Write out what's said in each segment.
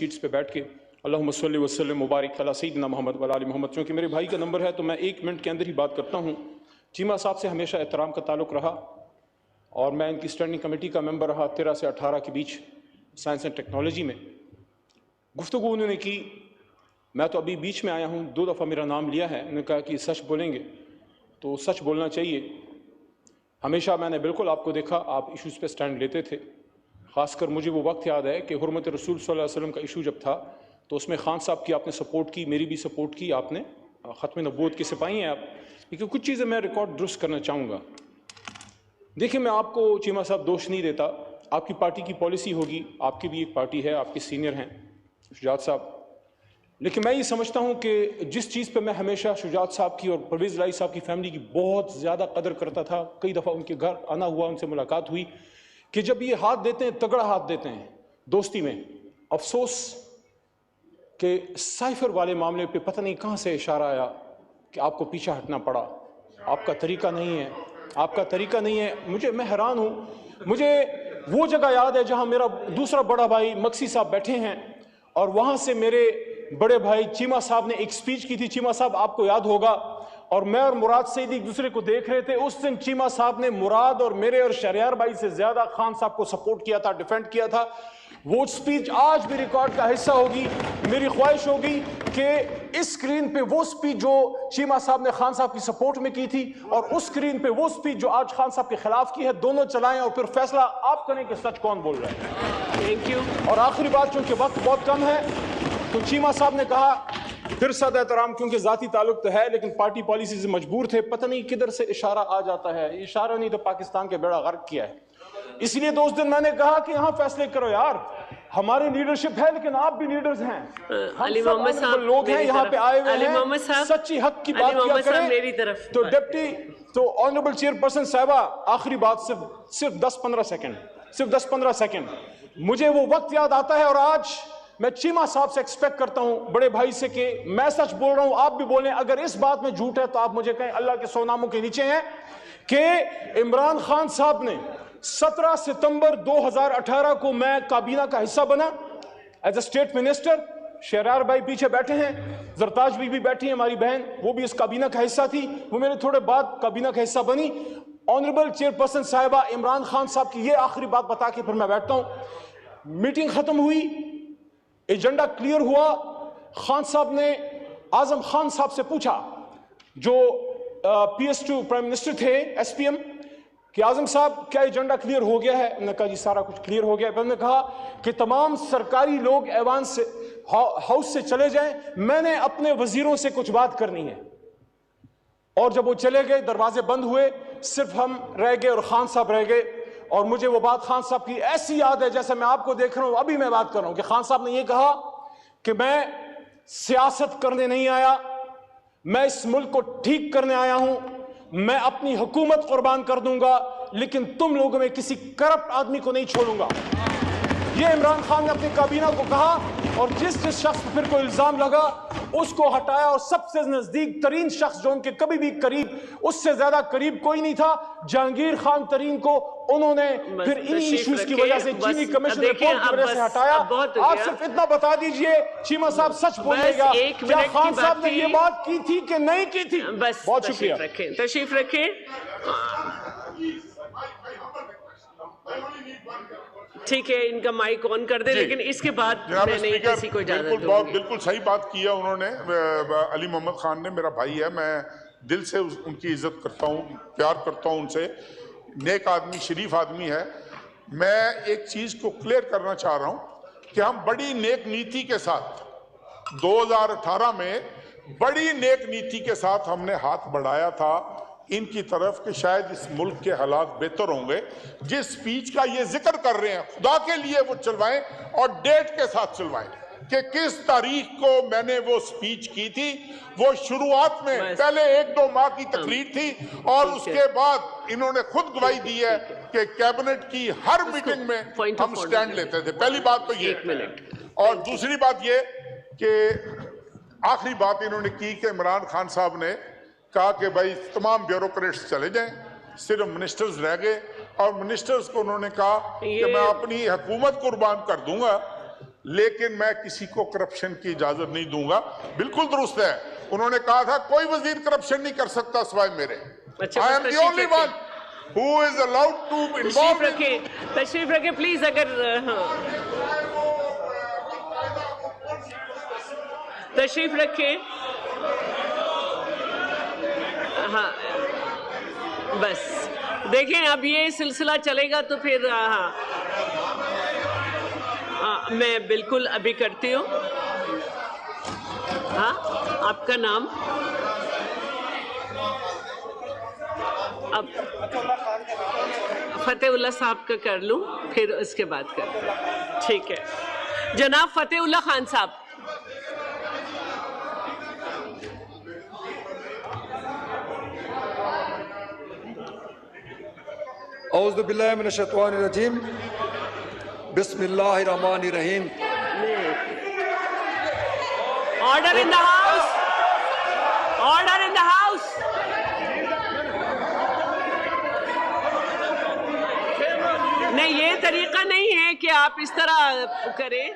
Seats पे बैठ के अल्लाहुम्मा सल्लि व सल्लिम मुबारक अला सय्यिदिना मोहम्मद व आलि मोहम्मद। क्योंकि मेरे भाई का नंबर है तो मैं 1 मिनट के अंदर ही बात करता हूँ। चीमा साहब से हमेशा एहतराम का ताल्लुक़ रहा और मैं इनकी स्टैंडिंग कमेटी का मेंबर रहा 13 से 18 के बीच साइंस एंड टेक्नोलॉजी में। गुफ्तगू उन्होंने की, मैं तो अभी बीच में आया हूँ, 2 दफ़ा मेरा नाम लिया है। उन्होंने कहा कि सच बोलेंगे तो सच बोलना चाहिए। हमेशा मैंने बिल्कुल आपको देखा, आप इशूज़ पे स्टैंड लेते थे। ख़ासकर मुझे वो वक्त याद है कि हुर्मत रसूल सल्लल्लाहु अलैहि वसल्लम का इशू जब था तो उसमें खान साहब की आपने सपोर्ट की, मेरी भी सपोर्ट की आपने। ख़त्म नबूवत के सिपाही हैं आप। लेकिन कुछ चीज़ें मैं रिकॉर्ड दुरुस्त करना चाहूँगा। देखिए, मैं आपको चीमा साहब दोष नहीं देता, आपकी पार्टी की पॉलिसी होगी, आपकी भी एक पार्टी है, आपके सीनियर हैं शुजात साहब। लेकिन मैं ये समझता हूँ कि जिस चीज़ पे मैं हमेशा शुजात साहब की और परवेज़ इलाही साहब की फैमिली की बहुत ज़्यादा कदर करता था, कई दफ़ा उनके घर आना हुआ, उनसे मुलाकात हुई, कि जब ये हाथ देते हैं, तगड़ा हाथ देते हैं दोस्ती में। अफसोस कि साइफर वाले मामले पे पता नहीं कहाँ से इशारा आया कि आपको पीछे हटना पड़ा। आपका तरीका नहीं है, आपका तरीका नहीं है। मैं हैरान हूँ। मुझे वो जगह याद है जहाँ मेरा दूसरा बड़ा भाई मक्सी साहब बैठे हैं और वहाँ से मेरे बड़े भाई चीमा साहब ने एक स्पीच की थी। चीमा साहब, आपको याद होगा, और मैं और मुराद सईद एक दूसरे को देख रहे थे। उस दिन चीमा साहब ने मुराद और मेरे और शहरियार भाई से ज्यादा खान साहब को सपोर्ट किया था, डिफेंड किया था। वो स्पीच आज भी रिकॉर्ड का हिस्सा होगी। मेरी ख्वाहिश होगी कि इस स्क्रीन पे वो स्पीच जो चीमा साहब ने खान साहब की सपोर्ट में की थी और उस स्क्रीन पे वो स्पीच जो आज खान साहब के खिलाफ की है, दोनों चलाएं और फिर फैसला आप करें कि सच कौन बोल रहा है। Thank you. और आखिरी बात, चूंकि वक्त बहुत कम है, तो चीमा साहब ने कहा, फिर सद एहतराम, क्योंकि जाती ताल्लुक तो है लेकिन पार्टी पॉलिसी से मजबूर थे। पता नहीं किधर से इशारा आ जाता है, इशारा नहीं तो पाकिस्तान के बेड़ा गर्क किया है। इसलिए दोस्त दिन मैंने कहा कि यहाँ फैसले करो यार, हमारी लीडरशिप है लेकिन आप भी लीडर्स हैं, अली मोहम्मद साहब लोग हैं यहाँ पे आए हुए हैं, सच्ची हक की बात किया करें। मेरी तरफ तो डिप्टी, तो ऑनरेबल चेयरपर्सन साहिबा, आखिरी बात, सिर्फ 10-15 सेकंड, सिर्फ 10-15 सेकंड। मुझे वो वक्त याद आता है और आज मैं चीमा साहब से एक्सपेक्ट करता हूं, बड़े भाई से, कि मैं सच बोल रहा हूं, आप भी बोलें। अगर इस बात में झूठ है तो आप मुझे कहें, अल्लाह के 100 नामों के नीचे हैं, कि इमरान खान साहब ने 17 सितंबर 2018 को मैं काबीना का हिस्सा बना एज ए स्टेट मिनिस्टर। शहरार भाई पीछे बैठे हैं, जरताज भी बैठी है हमारी बहन, वो भी इस काबीना का हिस्सा थी। वो मेरे थोड़े बाद काबीना का हिस्सा बनी। ऑनरेबल चेयरपर्सन साहिबा, इमरान खान साहब की ये आखिरी बात बता के फिर मैं बैठता हूं। मीटिंग खत्म हुई, एजेंडा क्लियर हुआ। खान साहब ने आजम खान साहब से पूछा, जो PS2 प्राइम मिनिस्टर थे, SPM, कि आजम साहब क्या एजेंडा क्लियर हो गया है? उन्होंने कहा जी सारा कुछ क्लियर हो गया है। उन्होंने कहा कि तमाम सरकारी लोग ऐवान से, हाउस से चले जाएं, मैंने अपने वजीरों से कुछ बात करनी है। और जब वो चले गए, दरवाजे बंद हुए, सिर्फ हम रह गए और खान साहब रह गए। और मुझे वो बात खान साहब की ऐसी याद है जैसे मैं आपको देख रहा हूं, अभी मैं बात कर रहा हूं, कि खान साहब ने ये कहा कि मैं सियासत करने नहीं आया, मैं इस मुल्क को ठीक करने आया हूं, मैं अपनी हुकूमत कुर्बान कर दूंगा लेकिन तुम लोगों में किसी करप्ट आदमी को नहीं छोड़ूंगा। ये इमरान खान ने अपनी काबीना को कहा और जिस शख्स पर फिर कोई इल्जाम लगा उसको हटाया। और सबसे नजदीक तरीन शख्स जो उनके कभी भी करीब, उससे ज्यादा करीब कोई नहीं था, जहांगीर खान तरीन को उन्होंने फिर इन्हीं इश्यूज की वजह से चीनी कमीशन रिपोर्ट की वजह से हटाया। आप सिर्फ इतना बता दीजिए, चीमा साहब सच बोलेगा, क्या खान साहब ने ये बात की थी कि नहीं की थी? बहुत शुक्रिया। तशरीफ रखें। ठीक है, इनका माइक ऑन कर दे, लेकिन इसके बाद मैं नहीं किसी को इजाजत दूंगी। बिल्कुल सही बात किया उन्होंने। अली मोहम्मद खान ने, मेरा भाई है, मैं दिल से उनकी इज्जत करता हूँ, प्यार करता हूँ उनसे। नेक आदमी, शरीफ आदमी है। मैं एक चीज को क्लियर करना चाह रहा हूँ कि हम बड़ी नेक नीति के साथ 2018 में बड़ी नेक नीति के साथ हमने हाथ बढ़ाया था इनकी तरफ कि शायद इस मुल्क के हालात बेहतर होंगे। जिस स्पीच का ये जिक्र कर रहे हैं, खुदा के लिए वो चलवाएं और डेट के साथ चलवाएं कि किस तारीख को मैंने वो स्पीच की थी। वो शुरुआत में पहले 1-2 माह की तकरीर थी और उसके बाद इन्होंने खुद गवाही दी है कि कैबिनेट की हर मीटिंग में हम स्टैंड लेते थे। पहली बात तो ये। और दूसरी बात ये कि आखिरी बात इन्होंने की कि इमरान खान साहब ने कहा कि भाई तमाम ब्यूरोक्रेट्स चले जाएं, सिर्फ मिनिस्टर्स रह गए। और मिनिस्टर्स को उन्होंने कहा कि मैं अपनी हुकूमत कुर्बान कर दूंगा لیکن میں کسی کو کرپشن کی اجازت نہیں دوں گا. بالکل درست ہے, انہوں نے کہا تھا کوئی وزیر کرپشن نہیں کر سکتا سوائے میرے. I am the only one who is allowed to involve in... تشریف رکھے پلیز. اگر تشریف رکھے. ہاں بس دیکھیں اب یہ سلسلہ چلے گا تو پھر ہاں میں بالکل ابھی کرتی ہوں. ہاں آپ کا نام؟ اب فتح اللہ صاحب کا کر لوں پھر اس کے بعد کر. ٹھیک ہے جناب فتح اللہ خان صاحب. اعوذ باللہ من الشیطان الرجیم. بسم اللہ الرحمن الرحیم. Order in the house. Order in the house. نہیں یہ طریقہ نہیں ہے کہ آپ اس طرح کریں.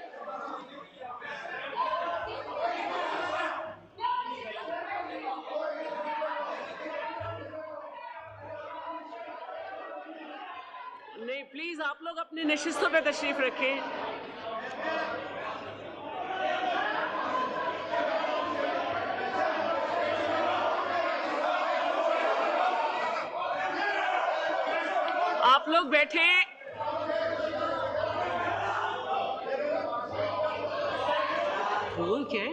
نہیں پلیز آپ لوگ اپنی نشستوں پہ تشریف رکھیں. آپ لوگ بیٹھے. وہ کیا ہے؟